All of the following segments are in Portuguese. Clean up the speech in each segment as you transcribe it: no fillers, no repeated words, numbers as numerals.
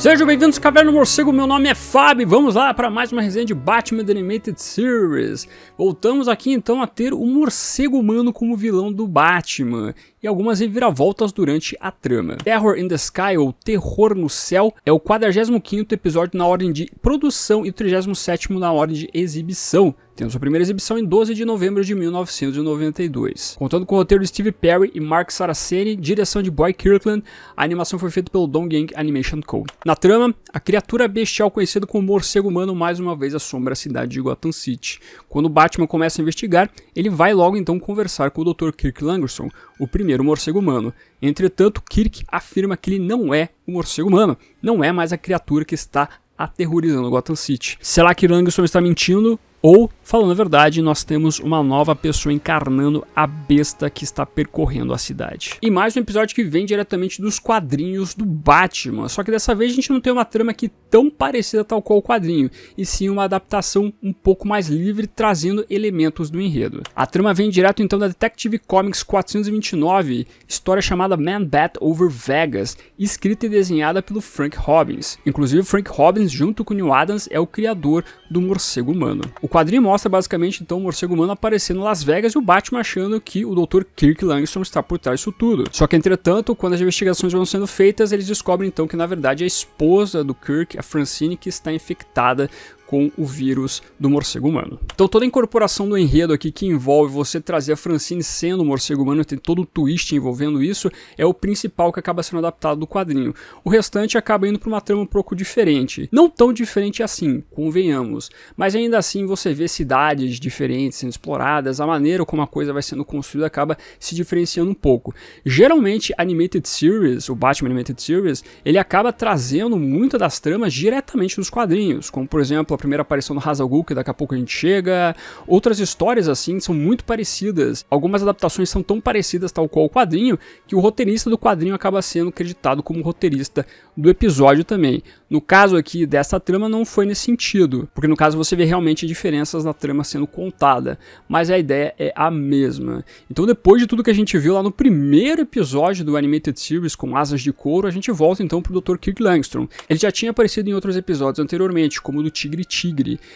Sejam bem-vindos à Caverna do Morcego, meu nome é Fábio, vamos lá para mais uma resenha de Batman The Animated Series. Voltamos aqui então a ter o Morcego Humano como vilão do Batman e algumas reviravoltas durante a trama. Terror in the Sky, ou Terror no Céu, é o 45º episódio na ordem de produção e o 37º na ordem de exibição, tendo sua primeira exibição em 12 de novembro de 1992. Contando com o roteiro de Steve Perry e Mark Saraceni, direção de Boyd Kirkland, a animação foi feita pelo Dong Yang Animation Co. Na trama, a criatura bestial conhecida como Morcego Humano mais uma vez assombra a cidade de Gotham City. Quando Batman começa a investigar, ele vai logo então conversar com o Dr. Kirk Langoston, o primeiro Morcego Humano. Entretanto, Kirk afirma que ele não é o Morcego Humano, não é mais a criatura que está aterrorizando Gotham City. Será que Langoston está mentindo? Ou, falando a verdade, nós temos uma nova pessoa encarnando a besta que está percorrendo a cidade. E mais um episódio que vem diretamente dos quadrinhos do Batman, só que dessa vez a gente não tem uma trama aqui tão parecida tal qual o quadrinho, e sim uma adaptação um pouco mais livre, trazendo elementos do enredo. A trama vem direto então da Detective Comics 429, história chamada Man-Bat Over Vegas, escrita e desenhada pelo Frank Robbins. Inclusive, Frank Robbins, junto com Neil Adams, é o criador do Morcego Humano. O quadrinho mostra basicamente então o Morcego Humano aparecendo em Las Vegas e o Batman achando que o Dr. Kirk Langoston está por trás disso tudo. Só que entretanto, quando as investigações vão sendo feitas, eles descobrem então que na verdade é a esposa do Kirk, a Francine, que está infectada com o vírus do Morcego Humano. Então toda a incorporação do enredo aqui que envolve você trazer a Francine sendo o Morcego Humano, tem todo o twist envolvendo isso, é o principal que acaba sendo adaptado do quadrinho. O restante acaba indo para uma trama um pouco diferente. Não tão diferente assim, convenhamos, mas ainda assim você vê cidades diferentes sendo exploradas, a maneira como a coisa vai sendo construída acaba se diferenciando um pouco. Geralmente, Animated Series, o Batman Animated Series, ele acaba trazendo muitas das tramas diretamente dos quadrinhos, como por exemplo a primeira aparição do Ra's al Ghul, que daqui a pouco a gente chega. Outras histórias assim são muito parecidas. Algumas adaptações são tão parecidas tal qual o quadrinho, que o roteirista do quadrinho acaba sendo creditado como roteirista do episódio também. No caso aqui dessa trama não foi nesse sentido, porque no caso você vê realmente diferenças na trama sendo contada, mas a ideia é a mesma. Então depois de tudo que a gente viu lá no primeiro episódio do Animated Series com Asas de Couro, a gente volta então pro Dr. Kirk Langoston. Ele já tinha aparecido em outros episódios anteriormente, como o do Tigre.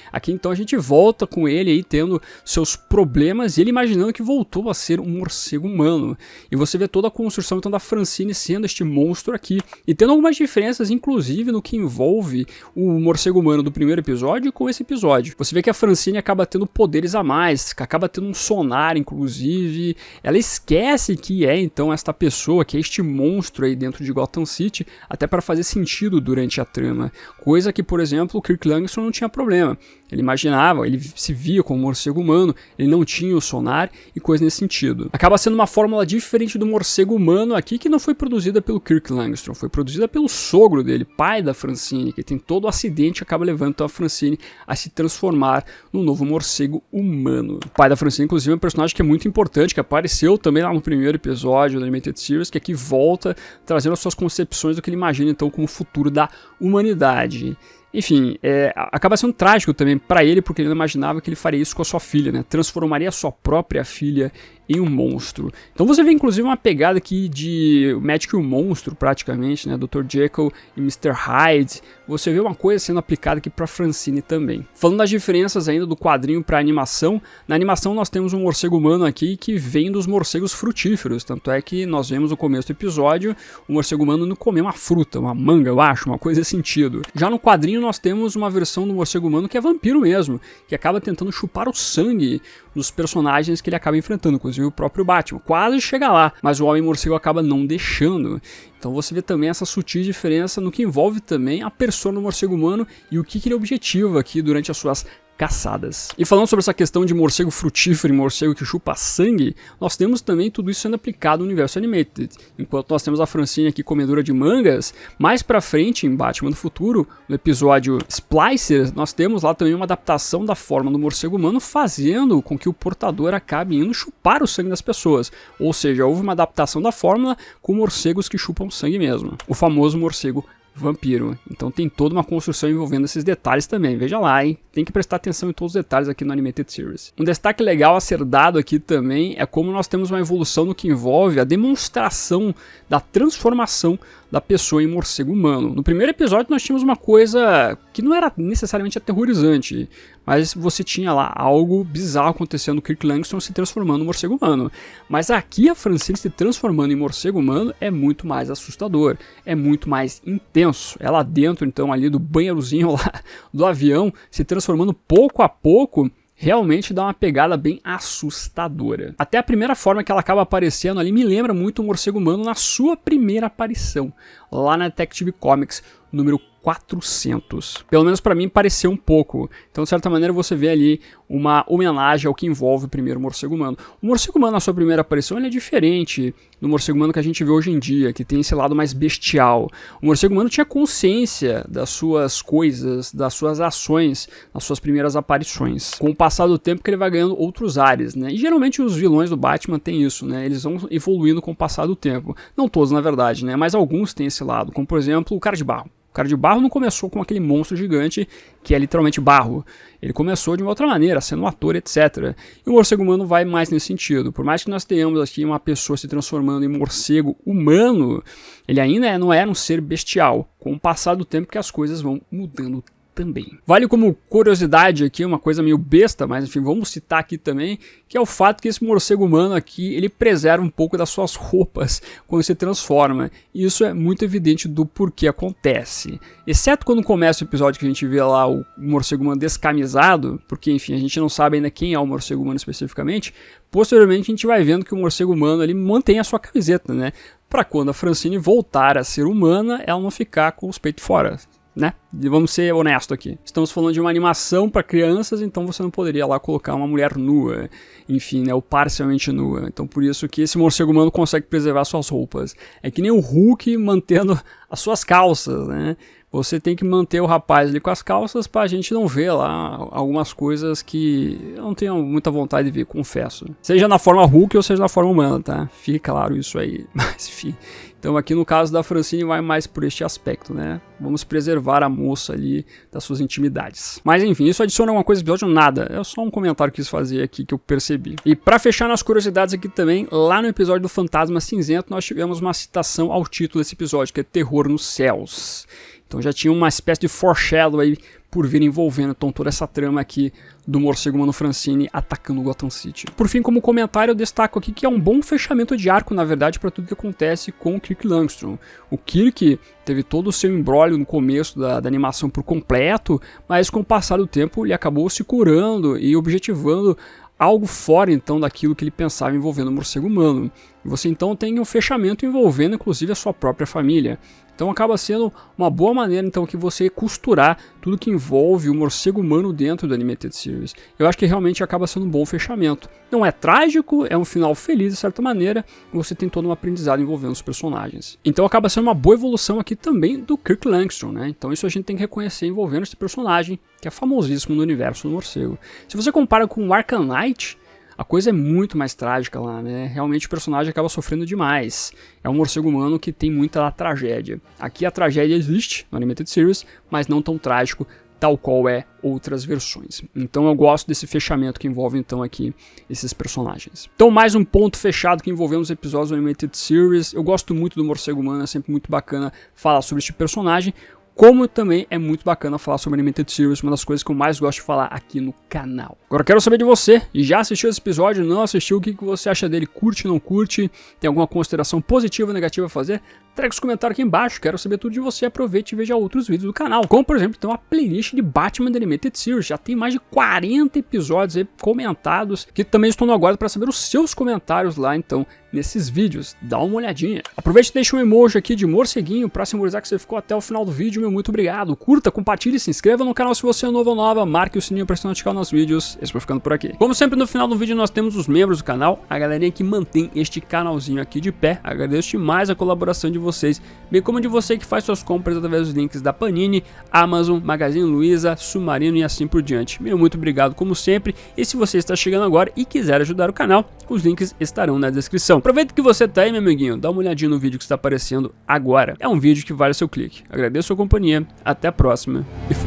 Aqui então a gente volta com ele aí tendo seus problemas e ele imaginando que voltou a ser um morcego humano. E você vê toda a construção então da Francine sendo este monstro aqui e tendo algumas diferenças inclusive no que envolve o morcego humano do primeiro episódio com esse episódio. Você vê que a Francine acaba tendo poderes a mais, acaba tendo um sonar inclusive. Ela esquece que é então esta pessoa, que é este monstro aí dentro de Gotham City, até para fazer sentido durante a trama. Coisa que, por exemplo, o Kirk Langoston não tinha problema. Ele imaginava, ele se via como um morcego humano, ele não tinha o sonar e coisa nesse sentido. Acaba sendo uma fórmula diferente do morcego humano aqui, que não foi produzida pelo Kirk Langoston, foi produzida pelo sogro dele, pai da Francine, que tem todo o acidente que acaba levando então a Francine a se transformar no novo morcego humano. O pai da Francine, inclusive, é um personagem que é muito importante, que apareceu também lá no primeiro episódio da Animated Series, que aqui volta trazendo as suas concepções do que ele imagina então como o futuro da humanidade. Enfim, acaba sendo trágico também para ele, porque ele não imaginava que ele faria isso com a sua filha, né? Transformaria a sua própria filha em um monstro. Então você vê inclusive uma pegada aqui de Médico e o Monstro, praticamente, né? Dr. Jekyll e Mr. Hyde. Você vê uma coisa sendo aplicada aqui para Francine também. Falando das diferenças ainda do quadrinho para animação, na animação nós temos um morcego humano aqui que vem dos morcegos frutíferos, tanto é que nós vemos no começo do episódio o morcego humano indo comer uma fruta, uma manga, eu acho, uma coisa nesse sentido. Já no quadrinho nós temos uma versão do morcego humano que é vampiro mesmo, que acaba tentando chupar o sangue dos personagens que ele acaba enfrentando, inclusive o próprio Batman. Quase chega lá, mas o Homem-Morcego acaba não deixando. Então você vê também essa sutil diferença no que envolve também a persona do morcego humano e o que ele objetiva aqui durante as suas caçadas. E falando sobre essa questão de morcego frutífero e morcego que chupa sangue, nós temos também tudo isso sendo aplicado no universo Animated. Enquanto nós temos a Francine aqui comedora de mangas, mais pra frente em Batman do Futuro, no episódio Splicers, nós temos lá também uma adaptação da forma do morcego humano, fazendo com que o portador acabe indo chupar o sangue das pessoas. Ou seja, houve uma adaptação da fórmula com morcegos que chupam sangue mesmo. O famoso morcego vampiro. Então tem toda uma construção envolvendo esses detalhes também. Veja lá, hein? Tem que prestar atenção em todos os detalhes aqui no Animated Series. Um destaque legal a ser dado aqui também é como nós temos uma evolução no que envolve a demonstração da transformação da pessoa em morcego humano. No primeiro episódio nós tínhamos uma coisa que não era necessariamente aterrorizante, mas você tinha lá algo bizarro acontecendo, Kirk Langstrom se transformando em morcego humano. Mas aqui a Francine se transformando em morcego humano é muito mais assustador, é muito mais intenso. Ela dentro então ali do banheirozinho lá do avião, se transformando pouco a pouco, realmente dá uma pegada bem assustadora. Até a primeira forma que ela acaba aparecendo ali me lembra muito o morcego humano na sua primeira aparição, lá na Detective Comics, número 400. Pelo menos para mim pareceu um pouco. Então, de certa maneira, você vê ali uma homenagem ao que envolve o primeiro morcego humano. O morcego humano na sua primeira aparição ele é diferente do morcego humano que a gente vê hoje em dia, que tem esse lado mais bestial. O morcego humano tinha consciência das suas coisas, das suas ações, nas suas primeiras aparições. Com o passar do tempo que ele vai ganhando outros ares, né? E geralmente os vilões do Batman têm isso, né? Eles vão evoluindo com o passar do tempo. Não todos, na verdade, né? Mas alguns têm esse lado, como por exemplo o Cara de Barro. O Cara de Barro não começou com aquele monstro gigante que é literalmente barro. Ele começou de uma outra maneira, sendo um ator, etc. E o morcego humano vai mais nesse sentido. Por mais que nós tenhamos aqui uma pessoa se transformando em morcego humano, ele ainda não era um ser bestial. Com o passar do tempo que as coisas vão mudando também. Vale como curiosidade aqui, uma coisa meio besta, mas enfim, vamos citar aqui também, que é o fato que esse morcego humano aqui, ele preserva um pouco das suas roupas quando se transforma. E isso é muito evidente do porquê acontece. Exceto quando começa o episódio que a gente vê lá o morcego humano descamisado, porque enfim, a gente não sabe ainda quem é o morcego humano especificamente, posteriormente a gente vai vendo que o morcego humano ele mantém a sua camiseta, né? Para quando a Francine voltar a ser humana, ela não ficar com os peitos fora. Né? E vamos ser honestos aqui. Estamos falando de uma animação para crianças, então você não poderia lá colocar uma mulher nua, enfim, né, ou parcialmente nua. Então por isso que esse morcego humano consegue preservar suas roupas. É que nem o Hulk mantendo as suas calças, né? Você tem que manter o rapaz ali com as calças para a gente não ver lá algumas coisas que eu não tenho muita vontade de ver, confesso. Seja na forma Hulk ou seja na forma humana, tá? Fique claro isso aí. Mas enfim. Então aqui no caso da Francine vai mais por este aspecto, né? Vamos preservar a moça ali das suas intimidades. Mas enfim, isso adiciona alguma coisa ao episódio? Nada. É só um comentário que eu quis fazer aqui que eu percebi. E pra fechar nas curiosidades aqui também, lá no episódio do Fantasma Cinzento nós tivemos uma citação ao título desse episódio, que é Terror nos Céus. Então já tinha uma espécie de foreshadow aí por vir envolvendo então toda essa trama aqui do morcego humano Francine atacando Gotham City. Por fim, como comentário, eu destaco aqui que é um bom fechamento de arco, na verdade, para tudo que acontece com o Kirk Langstrom. O Kirk teve todo o seu imbróglio no começo da animação por completo, mas com o passar do tempo ele acabou se curando e objetivando algo fora então daquilo que ele pensava envolvendo o morcego humano. E você então tem um fechamento envolvendo inclusive a sua própria família. Então acaba sendo uma boa maneira então que você costurar tudo que envolve o morcego humano dentro do Animated Series. Eu acho que realmente acaba sendo um bom fechamento. Não é trágico, é um final feliz de certa maneira, e você tem todo um aprendizado envolvendo os personagens. Então acaba sendo uma boa evolução aqui também do Kirk Langstrom, né? Então isso a gente tem que reconhecer envolvendo esse personagem, que é famosíssimo no universo do morcego. Se você compara com o Arkham Knight, a coisa é muito mais trágica lá, né? Realmente o personagem acaba sofrendo demais. É um morcego humano que tem muita tragédia. Aqui a tragédia existe no Animated Series, mas não tão trágico, tal qual é outras versões. Então eu gosto desse fechamento que envolve então aqui esses personagens. Então mais um ponto fechado que envolvemos os episódios do Animated Series. Eu gosto muito do morcego humano, é sempre muito bacana falar sobre este personagem. Como também é muito bacana falar sobre Animated Series, uma das coisas que eu mais gosto de falar aqui no canal. Agora eu quero saber de você, já assistiu esse episódio, não assistiu, o que você acha dele, curte, não curte, tem alguma consideração positiva ou negativa a fazer? Traga os comentários aqui embaixo, quero saber tudo de você, aproveite e veja outros vídeos do canal, como por exemplo, tem uma playlist de Batman The Animated Series, já tem mais de 40 episódios aí comentados, que também estou no aguardo para saber os seus comentários lá, então, nesses vídeos, dá uma olhadinha. Aproveite e deixe um emoji aqui de morceguinho para simbolizar que você ficou até o final do vídeo, meu muito obrigado, curta, compartilhe, se inscreva no canal se você é novo ou nova, marque o sininho para se notificar nos vídeos, esse foi ficando por aqui. Como sempre no final do vídeo nós temos os membros do canal, a galerinha que mantém este canalzinho aqui de pé, agradeço demais a colaboração de vocês vocês, bem como de você que faz suas compras através dos links da Panini, Amazon, Magazine Luiza, Submarino e assim por diante. Meu muito obrigado como sempre, e se você está chegando agora e quiser ajudar o canal, os links estarão na descrição. Aproveita que você tá aí, meu amiguinho, dá uma olhadinha no vídeo que está aparecendo agora. É um vídeo que vale o seu clique. Agradeço a sua companhia, até a próxima e fui.